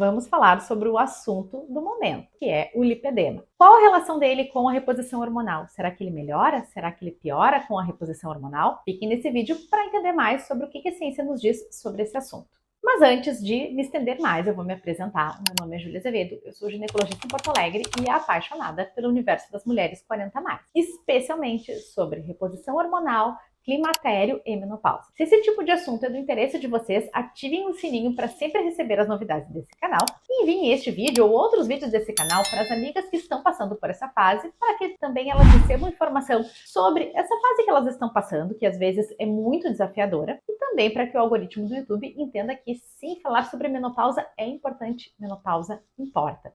Vamos falar sobre o assunto do momento, que é o lipedema. Qual a relação dele com a reposição hormonal? Será que ele melhora? Será que ele piora com a reposição hormonal? Fiquem nesse vídeo para entender mais sobre o que a ciência nos diz sobre esse assunto. Mas antes de me estender mais, eu vou me apresentar. Meu nome é Júlia Azevedo, eu sou ginecologista em Porto Alegre e apaixonada pelo universo das mulheres 40+, especialmente sobre reposição hormonal, climatério e menopausa. Se esse tipo de assunto é do interesse de vocês, ativem o sininho para sempre receber as novidades desse canal e enviem este vídeo ou outros vídeos desse canal para as amigas que estão passando por essa fase, para que também elas recebam informação sobre essa fase que elas estão passando, que às vezes é muito desafiadora, e também para que o algoritmo do YouTube entenda que sim, falar sobre menopausa é importante, menopausa importa.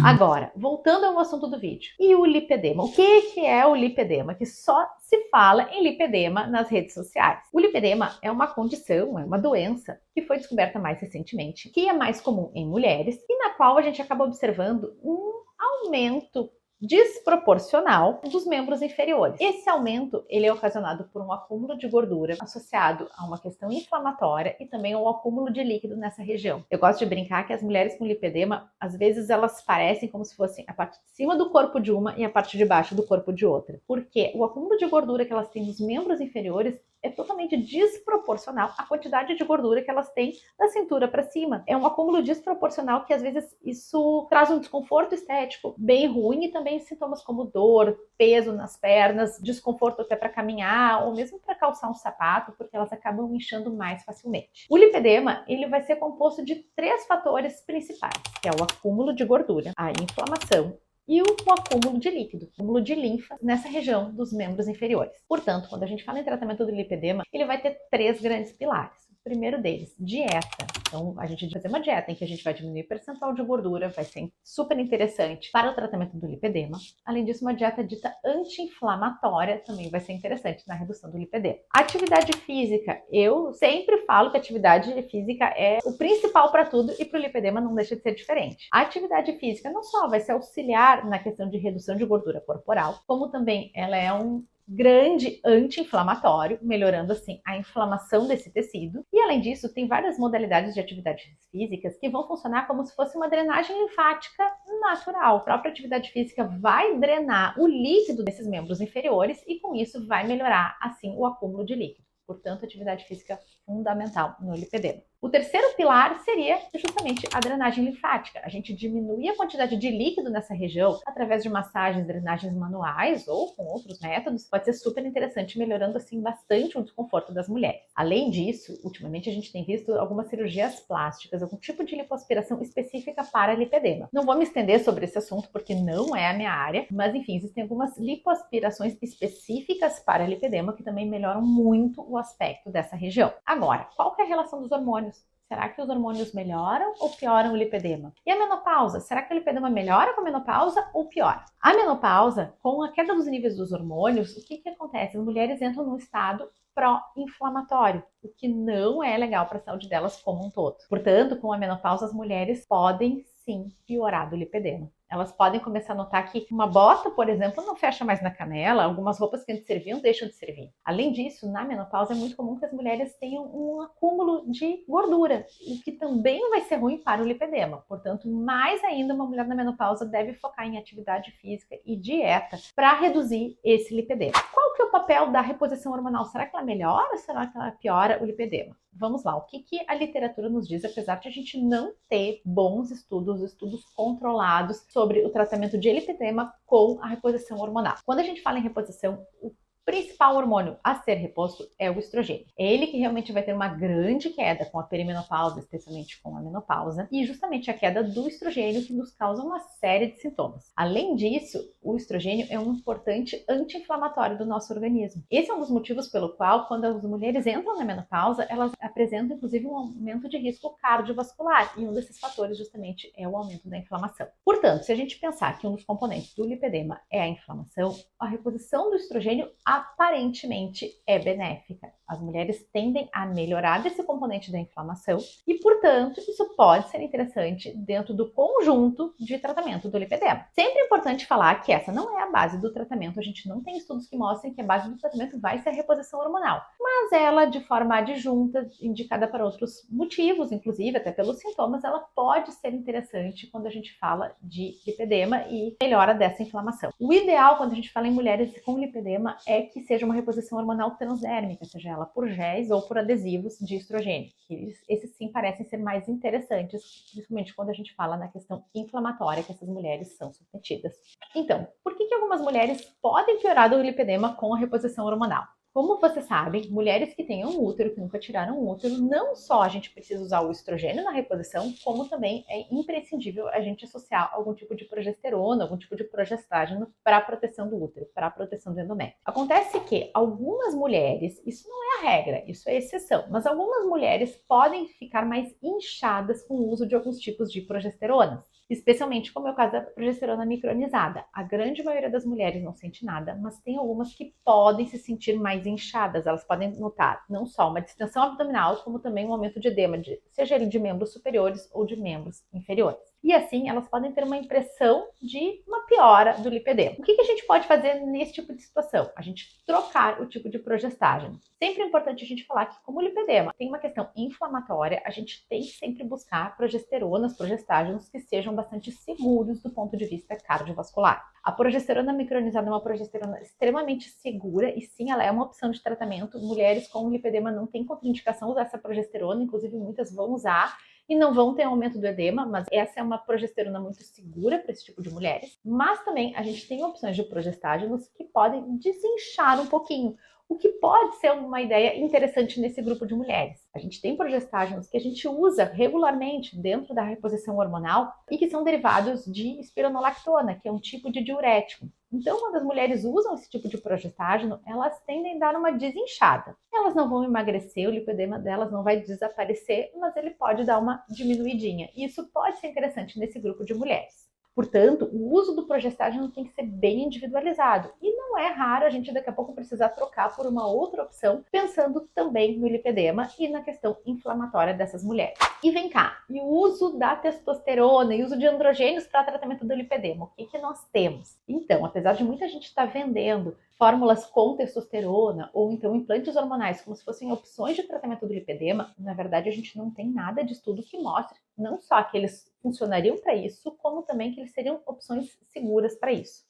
Agora, voltando ao assunto do vídeo. E o lipedema? O que é o lipedema? Que só se fala em lipedema nas redes sociais. O lipedema é uma condição, é uma doença que foi descoberta mais recentemente, que é mais comum em mulheres e na qual a gente acaba observando um aumento desproporcional dos membros inferiores. Esse aumento ele é ocasionado por um acúmulo de gordura associado a uma questão inflamatória e também ao acúmulo de líquido nessa região. Eu gosto de brincar que as mulheres com lipedema, às vezes elas parecem como se fossem a parte de cima do corpo de uma e a parte de baixo do corpo de outra, porque o acúmulo de gordura que elas têm nos membros inferiores é totalmente desproporcional à quantidade de gordura que elas têm da cintura para cima. É um acúmulo desproporcional que às vezes isso traz um desconforto estético bem ruim e também sintomas como dor, peso nas pernas, desconforto até para caminhar ou mesmo para calçar um sapato, porque elas acabam inchando mais facilmente. O lipedema ele vai ser composto de 3 fatores principais, que é o acúmulo de gordura, a inflamação e o acúmulo de líquido, acúmulo de linfa nessa região dos membros inferiores. Portanto, quando a gente fala em tratamento do lipedema, ele vai ter 3 grandes pilares. O primeiro deles, dieta. Então, a gente vai fazer uma dieta em que a gente vai diminuir o percentual de gordura, vai ser super interessante para o tratamento do lipedema. Além disso, uma dieta dita anti-inflamatória também vai ser interessante na redução do lipedema. Atividade física. Eu sempre falo que a atividade física é o principal para tudo e para o lipedema não deixa de ser diferente. A atividade física não só vai ser auxiliar na questão de redução de gordura corporal, como também ela é um grande anti-inflamatório, melhorando assim a inflamação desse tecido. E além disso, tem várias modalidades de atividades físicas que vão funcionar como se fosse uma drenagem linfática natural. A própria atividade física vai drenar o líquido desses membros inferiores e com isso vai melhorar assim o acúmulo de líquido. Portanto, atividade física fundamental no lipedema. O terceiro pilar seria justamente a drenagem linfática. A gente diminui a quantidade de líquido nessa região através de massagens, drenagens manuais ou com outros métodos. Pode ser super interessante, melhorando assim bastante o desconforto das mulheres. Além disso, ultimamente a gente tem visto algumas cirurgias plásticas, algum tipo de lipoaspiração específica para lipedema. Não vou me estender sobre esse assunto porque não é a minha área, mas enfim, existem algumas lipoaspirações específicas para lipedema que também melhoram muito o aspecto dessa região. Agora, qual que é a relação dos hormônios? Será que os hormônios melhoram ou pioram o lipedema? E a menopausa? Será que o lipedema melhora com a menopausa ou piora? A menopausa, com a queda dos níveis dos hormônios, o que acontece? As mulheres entram num estado pró-inflamatório, o que não é legal para a saúde delas como um todo. Portanto, com a menopausa, as mulheres podem sim piorar do lipedema. Elas podem começar a notar que uma bota, por exemplo, não fecha mais na canela, algumas roupas que antes serviam deixam de servir. Além disso, na menopausa é muito comum que as mulheres tenham um acúmulo de gordura, o que também vai ser ruim para o lipedema. Portanto, mais ainda, uma mulher na menopausa deve focar em atividade física e dieta para reduzir esse lipedema. Qual que é o papel da reposição hormonal? Será que ela melhora ou será que ela piora o lipedema? Vamos lá, o que a literatura nos diz, apesar de a gente não ter bons estudos controlados sobre o tratamento de lipedema com a reposição hormonal. Quando a gente fala em reposição, o principal hormônio a ser reposto é o estrogênio. É ele que realmente vai ter uma grande queda com a perimenopausa, especialmente com a menopausa, e justamente a queda do estrogênio que nos causa uma série de sintomas. Além disso, o estrogênio é um importante anti-inflamatório do nosso organismo. Esse é um dos motivos pelo qual, quando as mulheres entram na menopausa, elas apresentam inclusive um aumento de risco cardiovascular, e um desses fatores justamente é o aumento da inflamação. Portanto, se a gente pensar que um dos componentes do lipedema é a inflamação, a reposição do estrogênio aparentemente é benéfica. As mulheres tendem a melhorar desse componente da inflamação e, portanto, isso pode ser interessante dentro do conjunto de tratamento do lipedema. Sempre é importante falar que essa não é a base do tratamento, a gente não tem estudos que mostrem que a base do tratamento vai ser a reposição hormonal, mas ela, de forma adjunta, indicada para outros motivos, inclusive até pelos sintomas, ela pode ser interessante quando a gente fala de lipedema e melhora dessa inflamação. O ideal quando a gente fala em mulheres com lipedema é que seja uma reposição hormonal transdérmica, seja ela por géis ou por adesivos de estrogênio, que esses sim parecem ser mais interessantes, principalmente quando a gente fala na questão inflamatória que essas mulheres são submetidas. Então, por que algumas mulheres podem piorar do lipedema com a reposição hormonal? Como vocês sabem, mulheres que tenham um útero, que nunca tiraram um útero, não só a gente precisa usar o estrogênio na reposição, como também é imprescindível a gente associar algum tipo de progesterona, algum tipo de progestágeno para a proteção do útero, para a proteção do endométrio. Acontece que algumas mulheres, isso não é a regra, isso é exceção, mas algumas mulheres podem ficar mais inchadas com o uso de alguns tipos de progesteronas. Especialmente como é o caso da progesterona micronizada. A grande maioria das mulheres não sente nada, mas tem algumas que podem se sentir mais inchadas. Elas podem notar não só uma distensão abdominal, como também um aumento de edema, seja ele de membros superiores ou de membros inferiores. E assim, elas podem ter uma impressão de uma piora do lipedema. O que a gente pode fazer nesse tipo de situação? A gente trocar o tipo de progestágeno. Sempre é importante a gente falar que, como o lipedema tem uma questão inflamatória, a gente tem que sempre buscar progesteronas, progestágenos que sejam bastante seguros do ponto de vista cardiovascular. A progesterona micronizada é uma progesterona extremamente segura e sim, ela é uma opção de tratamento. Mulheres com lipedema não têm contraindicação usar essa progesterona, inclusive muitas vão usar e não vão ter aumento do edema, mas essa é uma progesterona muito segura para esse tipo de mulheres. Mas também a gente tem opções de progestágenos que podem desinchar um pouquinho, o que pode ser uma ideia interessante nesse grupo de mulheres. A gente tem progestágenos que a gente usa regularmente dentro da reposição hormonal e que são derivados de espironolactona, que é um tipo de diurético. Então, quando as mulheres usam esse tipo de progestágeno, elas tendem a dar uma desinchada. Elas não vão emagrecer, o lipedema delas não vai desaparecer, mas ele pode dar uma diminuidinha. E isso pode ser interessante nesse grupo de mulheres. Portanto, o uso do progestágeno tem que ser bem individualizado. E não é raro a gente daqui a pouco precisar trocar por uma outra opção, pensando também no lipedema e na questão inflamatória dessas mulheres. E vem cá, e o uso da testosterona e o uso de androgênios para tratamento do lipedema, o que nós temos? Então, apesar de muita gente estar vendendo fórmulas com testosterona ou então implantes hormonais como se fossem opções de tratamento do lipedema, na verdade a gente não tem nada de estudo que mostre não só que eles funcionariam para isso, como também que eles seriam opções seguras para isso.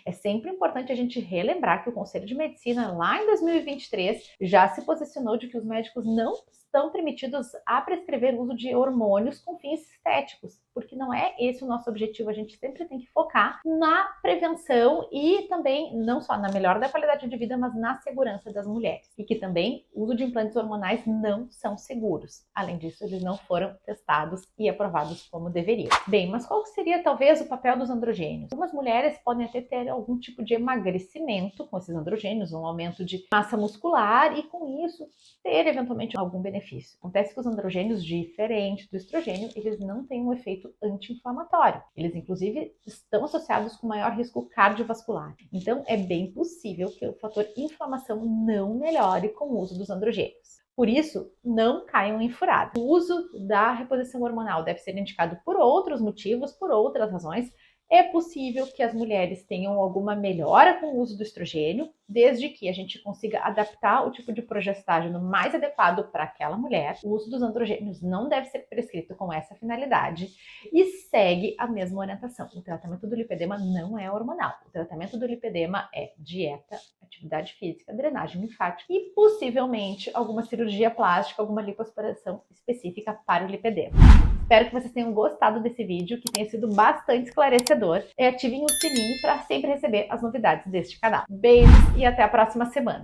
É sempre importante a gente relembrar que o Conselho de Medicina, lá em 2023, já se posicionou de que os médicos não estão permitidos a prescrever o uso de hormônios com fins estéticos, porque não é esse o nosso objetivo. A gente sempre tem que focar na prevenção e também não só na melhora da qualidade de vida, mas na segurança das mulheres. E que também o uso de implantes hormonais não são seguros. Além disso, eles não foram testados e aprovados como deveriam. Bem, mas qual seria talvez o papel dos androgênios? Algumas mulheres podem até ter algum tipo de emagrecimento com esses androgênios, um aumento de massa muscular e com isso ter eventualmente algum benefício. Acontece que os androgênios, diferente do estrogênio, eles não têm um efeito anti-inflamatório. Eles, inclusive, estão associados com maior risco cardiovascular. Então, é bem possível que o fator inflamação não melhore com o uso dos androgênios. Por isso, não caiam em furada. O uso da reposição hormonal deve ser indicado por outros motivos, por outras razões. É possível que as mulheres tenham alguma melhora com o uso do estrogênio, desde que a gente consiga adaptar o tipo de progestágeno mais adequado para aquela mulher. O uso dos androgênios não deve ser prescrito com essa finalidade e segue a mesma orientação. O tratamento do lipedema não é hormonal. O tratamento do lipedema é dieta, atividade física, drenagem linfática e possivelmente alguma cirurgia plástica, alguma lipoaspiração específica para o lipedema. Espero que vocês tenham gostado desse vídeo, que tenha sido bastante esclarecedor. E ativem o sininho para sempre receber as novidades deste canal. Beijos e até a próxima semana.